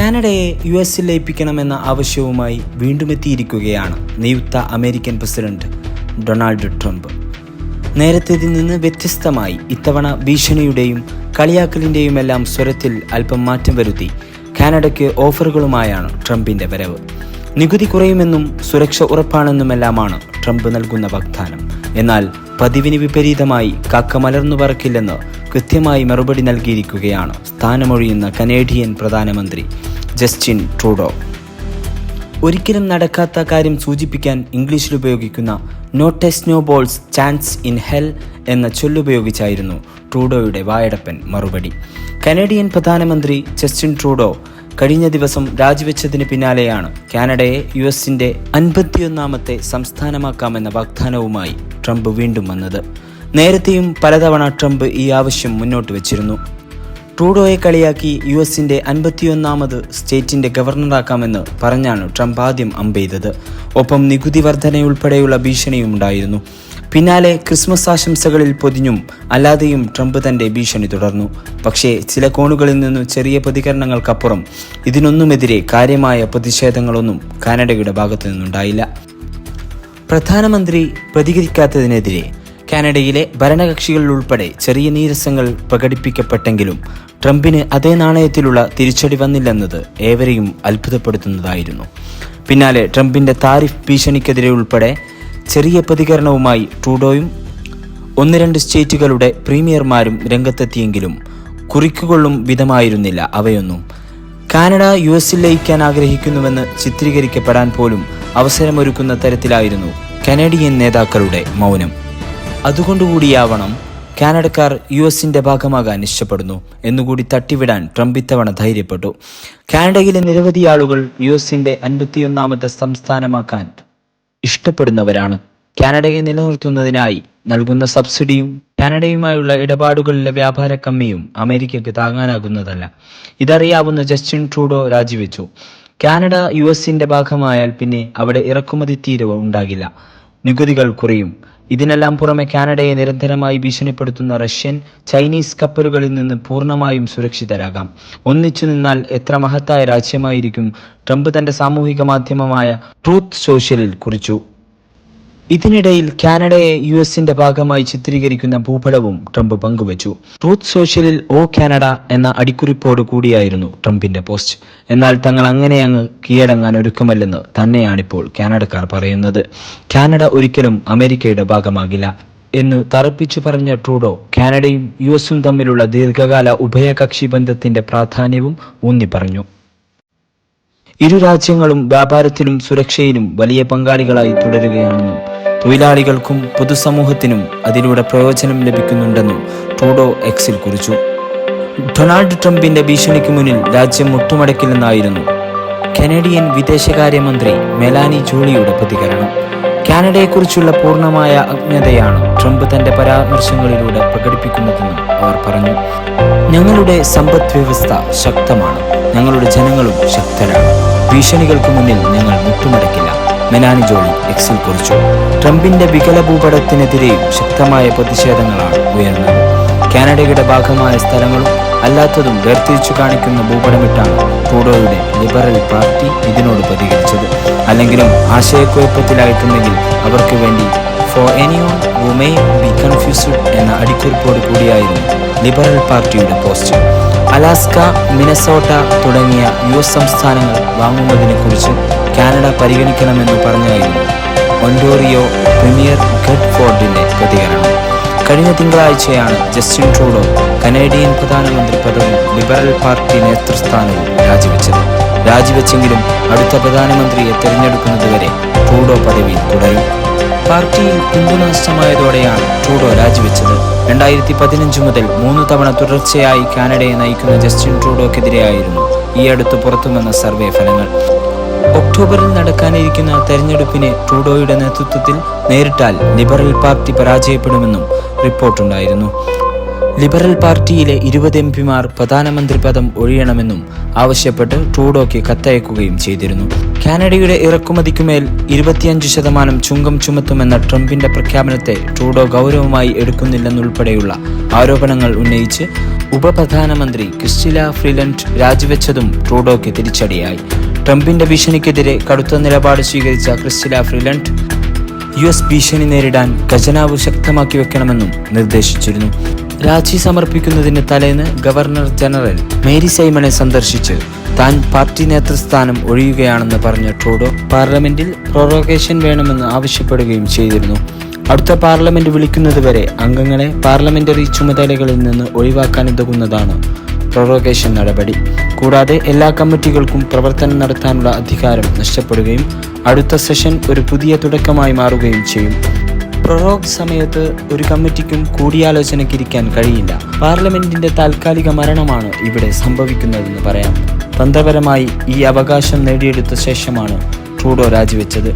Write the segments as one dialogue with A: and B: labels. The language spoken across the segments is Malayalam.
A: കാനഡയെ US ലയിപ്പിക്കണമെന്ന ആവശ്യവുമായി വീണ്ടും എത്തിയിരിക്കുകയാണ് നിയുക്ത അമേരിക്കൻ പ്രസിഡന്റ് ഡൊണാൾഡ് ട്രംപ്. നേരത്തേതിൽ നിന്ന് വ്യത്യസ്തമായി ഇത്തവണ ഭീഷണിയുടെയും കളിയാക്കലിൻ്റെയുമെല്ലാം സ്വരത്തിൽ അല്പം മാറ്റം വരുത്തി കാനഡയ്ക്ക് ഓഫറുകളുമായാണ് ട്രംപിൻ്റെ വരവ്. നികുതി കുറയുമെന്നും സുരക്ഷ ഉറപ്പാണെന്നുമെല്ലാമാണ് ട്രംപ് നൽകുന്ന വാഗ്ദാനം. എന്നാൽ പതിവിന് വിപരീതമായി കാക്ക മലർന്നു പറക്കില്ലെന്ന് കൃത്യമായി മറുപടി നൽകിയിരിക്കുകയാണ് സ്ഥാനമൊഴിയുന്ന കനേഡിയൻ പ്രധാനമന്ത്രി ജസ്റ്റിൻ ട്രൂഡോ. ഒരിക്കലും നടക്കാത്ത കാര്യം സൂചിപ്പിക്കാൻ ഇംഗ്ലീഷിൽ ഉപയോഗിക്കുന്ന not a snowball's chance in hell എന്ന ചൊല്ലുപയോഗിച്ചായിരുന്നു ട്രൂഡോയുടെ വായടപ്പൻ മറുപടി. കനേഡിയൻ പ്രധാനമന്ത്രി ജസ്റ്റിൻ ട്രൂഡോ കഴിഞ്ഞ ദിവസം രാജിവെച്ചതിന് പിന്നാലെയാണ് കാനഡയെ US-ന്റെ 51ാമത്തെ സംസ്ഥാനമാക്കാമെന്ന വാഗ്ദാനവുമായി ട്രംപ് വീണ്ടും വന്നത്. നേരത്തെയും പലതവണ ട്രംപ് ഈ ആവശ്യം മുന്നോട്ട് വച്ചിരുന്നു. ട്രൂഡോയെ കളിയാക്കി US-ന്റെ 51ാമത് സ്റ്റേറ്റിന്റെ ഗവർണറാക്കാമെന്ന് പറഞ്ഞാണ് ട്രംപ് ആദ്യം അമ്പെയ്തത്. ഒപ്പം നികുതി വർധനയുൾപ്പെടെയുള്ള ഭീഷണിയും ഉണ്ടായിരുന്നു. പിന്നാലെ ക്രിസ്മസ് ആശംസകളിൽ പൊതിഞ്ഞും അല്ലാതെയും ട്രംപ് തന്റെ ഭീഷണി തുടർന്നു. പക്ഷേ ചില കോണുകളിൽ നിന്ന് ചെറിയ പ്രതികരണങ്ങൾക്കപ്പുറം ഇതിനൊന്നുമെതിരെ കാര്യമായ പ്രതിഷേധങ്ങളൊന്നും കാനഡയുടെ ഭാഗത്തു നിന്നുണ്ടായില്ല. പ്രധാനമന്ത്രി പ്രതികരിക്കാത്തതിനെതിരെ കാനഡയിലെ ഭരണകക്ഷികളിൽ ഉൾപ്പെടെ ചെറിയ നീരസങ്ങൾ പ്രകടിപ്പിക്കപ്പെട്ടെങ്കിലും ട്രംപിന് അതേ നാണയത്തിലുള്ള തിരിച്ചടി വന്നില്ലെന്നത് ഏവരെയും അത്ഭുതപ്പെടുത്തുന്നതായിരുന്നു. പിന്നാലെ ട്രംപിന്റെ താരിഫ് ഭീഷണിക്കെതിരെ ഉൾപ്പെടെ ചെറിയ പ്രതികരണവുമായി ട്രൂഡോയും 1-2 സ്റ്റേറ്റുകളുടെ പ്രീമിയർമാരും രംഗത്തെത്തിയെങ്കിലും കുറിക്കുകൊള്ളും വിധമായിരുന്നില്ല അവയൊന്നും. കാനഡ US-ൽ ലയിക്കാൻ ആഗ്രഹിക്കുന്നുവെന്ന് ചിത്രീകരിക്കപ്പെടാൻ പോലും അവസരമൊരുക്കുന്ന തരത്തിലായിരുന്നു കനേഡിയൻ നേതാക്കളുടെ മൗനം. അതുകൊണ്ടുകൂടിയാവണം കാനഡക്കാർ US-ന്റെ ഭാഗമാകാൻ ഇഷ്ടപ്പെടുന്നു എന്നുകൂടി തട്ടിവിടാൻ ട്രംപ് ഇത്തവണ ധൈര്യപ്പെട്ടു. കാനഡയിലെ നിരവധി ആളുകൾ US-ന്റെ 51ാമത്തെ സംസ്ഥാനമാക്കാൻ ഇഷ്ടപ്പെടുന്നവരാണ്. കാനഡയെ നിലനിർത്തുന്നതിനായി നൽകുന്ന സബ്സിഡിയും കാനഡയുമായുള്ള ഇടപാടുകളിലെ വ്യാപാര കമ്മിയും അമേരിക്കയ്ക്ക് താങ്ങാനാകുന്നതല്ല. ഇതറിയാവുന്ന ജസ്റ്റിൻ ട്രൂഡോ രാജിവെച്ചു. കാനഡ US-ന്റെ ഭാഗമായാൽ പിന്നെ അവിടെ ഇറക്കുമതി തീരുവ ഉണ്ടാകില്ല, നികുതികൾ കുറയും. ഇതിനെല്ലാം പുറമെ കാനഡയെ നിരന്തരമായി ഭീഷണിപ്പെടുത്തുന്ന റഷ്യൻ, ചൈനീസ് കപ്പലുകളിൽ നിന്ന് പൂർണ്ണമായും സുരക്ഷിതരാകാം. ഒന്നിച്ചു നിന്നാൽ എത്ര മഹത്തായ രാജ്യമായിരിക്കും, ട്രംപ് തന്റെ സാമൂഹിക മാധ്യമമായ ട്രൂത്ത് സോഷ്യലിൽ കുറിച്ചു. ഇതിനിടയിൽ കാനഡയെ US-ന്റെ ഭാഗമായി ചിത്രീകരിക്കുന്ന ഭൂപടവും ട്രംപ് പങ്കുവച്ചു. ട്രൂത്ത് സോഷ്യലിൽ "ഓ കാനഡ" എന്ന അടിക്കുറിപ്പോട് കൂടിയായിരുന്നു ട്രംപിന്റെ പോസ്റ്റ്. എന്നാൽ തങ്ങൾ അങ്ങനെ അങ്ങ് കീഴടങ്ങാൻ ഒരുക്കമല്ലെന്ന് തന്നെയാണിപ്പോൾ കാനഡക്കാർ പറയുന്നത്. കാനഡ ഒരിക്കലും അമേരിക്കയുടെ ഭാഗമാകില്ല എന്ന് തറപ്പിച്ചു പറഞ്ഞ ട്രൂഡോ കാനഡയും US-ഉം തമ്മിലുള്ള ദീർഘകാല ഉഭയകക്ഷി ബന്ധത്തിന്റെ പ്രാധാന്യവും ഊന്നി പറഞ്ഞു. ഇരു രാജ്യങ്ങളും വ്യാപാരത്തിലും സുരക്ഷയിലും വലിയ പങ്കാളികളായി തുടരുകയാണെന്നും തൊഴിലാളികൾക്കും പൊതുസമൂഹത്തിനും അതിലൂടെ പ്രയോജനം ലഭിക്കുന്നുണ്ടെന്നും ട്രൂഡോ X-ൽ കുറിച്ചു. ഡൊണാൾഡ് ട്രംപിന്റെ ഭീഷണിക്ക് മുന്നിൽ രാജ്യം മുട്ടുമടക്കില്ലെന്നായിരുന്നു കനേഡിയൻ വിദേശകാര്യമന്ത്രി മെലാനി ജോളിയുടെ പ്രതികരണം. കാനഡയെക്കുറിച്ചുള്ള പൂർണ്ണമായ അജ്ഞതയാണ് ട്രംപ് തന്റെ പരാമർശങ്ങളിലൂടെ പ്രകടിപ്പിക്കുന്നതെന്നും അവർ പറഞ്ഞു. "ഞങ്ങളുടെ സമ്പദ് വ്യവസ്ഥ ശക്തമാണ്, ഞങ്ങളുടെ ജനങ്ങളും ശക്തരാണ്. ഭീഷണികൾക്ക് മുന്നിൽ ഞങ്ങൾ മുട്ടുമടക്കില്ല", മെലാനി ജോളി X-ൽ കുറിച്ചു. ട്രംപിന്റെ വികല ഭൂപടത്തിനെതിരെയും ശക്തമായ പ്രതിഷേധങ്ങളാണ് ഉയർന്നത്. കാനഡയുടെ ഭാഗമായ സ്ഥലങ്ങളും അല്ലാത്തതും വേർതിരിച്ചു കാണിക്കുന്ന ഭൂപടമിട്ടാണ് ട്രൂഡോയുടെ ലിബറൽ പാർട്ടി ഇതിനോട് പ്രതികരിച്ചത്. അല്ലെങ്കിലും ആശയക്കുഴപ്പത്തിലായിട്ടുണ്ടെങ്കിൽ അവർക്ക് വേണ്ടി "for anyone who may be confused" എന്ന അടിക്കുറിപ്പോട് കൂടിയായിരുന്നു ലിബറൽ പാർട്ടിയുടെ പോസ്റ്റ്. അലാസ്ക, മിനസോട്ട തുടങ്ങിയ US സംസ്ഥാനങ്ങൾ വാങ്ങുന്നതിനെക്കുറിച്ച് കാനഡ പരിഗണിക്കണമെന്ന് പറഞ്ഞായിരുന്നു ഒന്റോറിയോ പ്രീമിയർ ഗഡ് ഫോർഡിന്റെ പ്രതികരണം. കഴിഞ്ഞ തിങ്കളാഴ്ചയാണ് ജസ്റ്റിൻ ട്രൂഡോ കനേഡിയൻ പ്രധാനമന്ത്രി പദവും ലിബറൽ പാർട്ടി നേതൃസ്ഥാനവും രാജിവെച്ചെങ്കിലും അടുത്ത പ്രധാനമന്ത്രിയെ തെരഞ്ഞെടുക്കുന്നതുവരെ ട്രൂഡോ പദവിയിൽ തുടരും. പാർട്ടിയിൽ പിന്തുണ നഷ്ടമായതോടെയാണ് ട്രൂഡോ രാജിവെച്ചത്. 2015 മുതൽ 3 തവണ തുടർച്ചയായി കാനഡയെ നയിക്കുന്ന ജസ്റ്റിൻ ട്രൂഡോക്കെതിരെയായിരുന്നു ഈ അടുത്ത് പുറത്തുവന്ന സർവേ ഫലങ്ങൾ. ഒക്ടോബറിൽ നടക്കാനിരിക്കുന്ന തെരഞ്ഞെടുപ്പിനെ ട്രൂഡോയുടെ നേതൃത്വത്തിൽ നേരിട്ടാൽ ലിബറൽ പാർട്ടി പരാജയപ്പെടുമെന്നും റിപ്പോർട്ടുണ്ടായിരുന്നു. ലിബറൽ പാർട്ടിയിലെ 20 MP-മാർ പ്രധാനമന്ത്രി പദം ഒഴിയണമെന്നും ആവശ്യപ്പെട്ട് ട്രൂഡോയ്ക്ക് കത്തയക്കുകയും ചെയ്തിരുന്നു. കാനഡയുടെ ഇറക്കുമതിക്കുമേൽ 25% ചുങ്കം ചുമത്തുമെന്ന ട്രംപിന്റെ പ്രഖ്യാപനത്തെ ട്രൂഡോ ഗൗരവമായി എടുക്കുന്നില്ലെന്നുൾപ്പെടെയുള്ള ആരോപണങ്ങൾ ഉന്നയിച്ച് ഉപപ്രധാനമന്ത്രി ക്രിസ്റ്റീല ഫ്രീലൻഡ് രാജിവെച്ചതും ട്രൂഡോയ്ക്ക് തിരിച്ചടിയായി. ട്രംപിന്റെ ഭീഷണിക്കെതിരെ കടുത്ത നിലപാട് സ്വീകരിച്ച ക്രിസ്റ്റീല ഫ്രീലൻഡ് US ഭീഷണി നേരിടാൻ ഖജനാവ് ശക്തമാക്കി വെക്കണമെന്നും നിർദ്ദേശിച്ചിരുന്നു. രാജി സമർപ്പിക്കുന്നതിന് തലേന്ന് ഗവർണർ ജനറൽ മേരി സൈമണെ സന്ദർശിച്ച് താൻ പാർട്ടി നേതൃസ്ഥാനം ഒഴിയുകയാണെന്ന് പറഞ്ഞ ട്രൂഡോ പാർലമെന്റിൽ പ്രൊറോഗേഷൻ വേണമെന്ന് ആവശ്യപ്പെടുകയും ചെയ്തിരുന്നു. അടുത്ത പാർലമെന്റ് വിളിക്കുന്നതുവരെ അംഗങ്ങളെ പാർലമെന്ററി ചുമതലകളിൽ നിന്ന് ഒഴിവാക്കാനുതകുന്നതാണ് പ്രൊറോഗേഷൻ നടപടി. കൂടാതെ എല്ലാ കമ്മിറ്റികൾക്കും പ്രവർത്തനം നടത്താനുള്ള അധികാരം നഷ്ടപ്പെടുകയും അടുത്ത സെഷൻ ഒരു പുതിയ തുടക്കമായി മാറുകയും ചെയ്യും. പ്രൊറോഗ് സമയത്ത് ഒരു കമ്മിറ്റിക്കും കൂടിയാലോചനയ്ക്കിരിക്കാൻ കഴിയില്ല. പാർലമെന്റിന്റെ താൽക്കാലിക മരണമാണ് ഇവിടെ സംഭവിക്കുന്നതെന്ന് പറയാം. തന്ത്രപരമായി ഈ അവകാശം നേടിയെടുത്ത ശേഷമാണ് ട്രൂഡോ രാജിവെച്ചത്.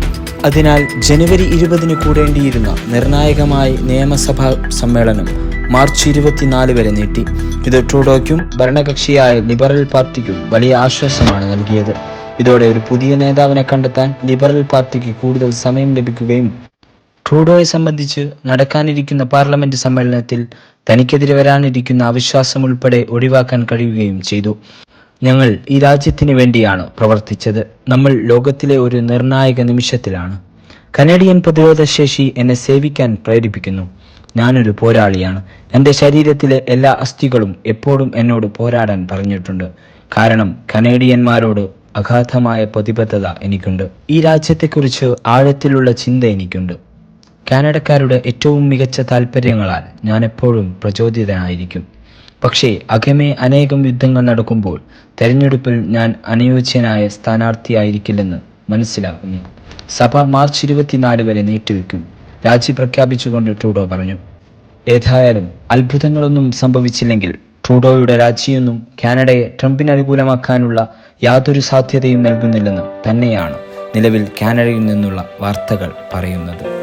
A: അതിനാൽ ജനുവരി 20 കൂടേണ്ടിയിരുന്ന നിർണായകമായ നിയമസഭാ സമ്മേളനം മാർച്ച് 24 വരെ നീട്ടി. ഇത് ട്രൂഡോയ്ക്കും ഭരണകക്ഷിയായ ലിബറൽ പാർട്ടിക്കും വലിയ ആശ്വാസമാണ് നൽകിയത്. ഇതോടെ ഒരു പുതിയ നേതാവിനെ കണ്ടെത്താൻ ലിബറൽ പാർട്ടിക്ക് കൂടുതൽ സമയം ലഭിക്കുകയും ട്രൂഡോയെ സംബന്ധിച്ച് നടക്കാനിരിക്കുന്ന പാർലമെന്റ് സമ്മേളനത്തിൽ തനിക്കെതിരെ വരാനിരിക്കുന്ന അവിശ്വാസം ഉൾപ്പെടെ ഒഴിവാക്കാൻ കഴിയുകയും ചെയ്തു. ഞങ്ങൾ ഈ രാജ്യത്തിന് വേണ്ടിയാണ് പ്രവർത്തിച്ചത്. നമ്മൾ ലോകത്തിലെ ഒരു നിർണായക നിമിഷത്തിലാണ്. കനേഡിയൻ പ്രതിരോധ ശേഷി എന്നെ സേവിക്കാൻ പ്രേരിപ്പിക്കുന്നു. ഞാനൊരു പോരാളിയാണ്. എൻ്റെ ശരീരത്തിലെ എല്ലാ അസ്ഥികളും എപ്പോഴും എന്നോട് പോരാടാൻ പറഞ്ഞിട്ടുണ്ട്. കാരണം കനേഡിയന്മാരോട് അഗാധമായ പ്രതിബദ്ധത എനിക്കുണ്ട്. ഈ രാജ്യത്തെക്കുറിച്ച് ആഴത്തിലുള്ള ചിന്ത എനിക്കുണ്ട്. കാനഡക്കാരുടെ ഏറ്റവും മികച്ച താൽപ്പര്യങ്ങളാൽ ഞാൻ എപ്പോഴും പ്രചോദിതനായിരിക്കും. പക്ഷേ അകമേ അനേകം യുദ്ധങ്ങൾ നടക്കുമ്പോൾ തെരഞ്ഞെടുപ്പിൽ ഞാൻ അനുയോജ്യനായ സ്ഥാനാർത്ഥിയായിരിക്കില്ലെന്ന് മനസ്സിലാക്കുന്നു. സഭ മാർച്ച് 24 വരെ നീട്ടിവെക്കും. രാജി പ്രഖ്യാപിച്ചുകൊണ്ട് ട്രൂഡോ പറഞ്ഞു. ഏതായാലും അത്ഭുതങ്ങളൊന്നും സംഭവിച്ചില്ലെങ്കിൽ ട്രൂഡോയുടെ രാജിയൊന്നും കാനഡയെ ട്രംപിന് അനുകൂലമാക്കാനുള്ള യാതൊരു സാധ്യതയും നൽകുന്നില്ലെന്ന് തന്നെയാണ് നിലവിൽ കാനഡയിൽ നിന്നുള്ള വാർത്തകൾ പറയുന്നത്.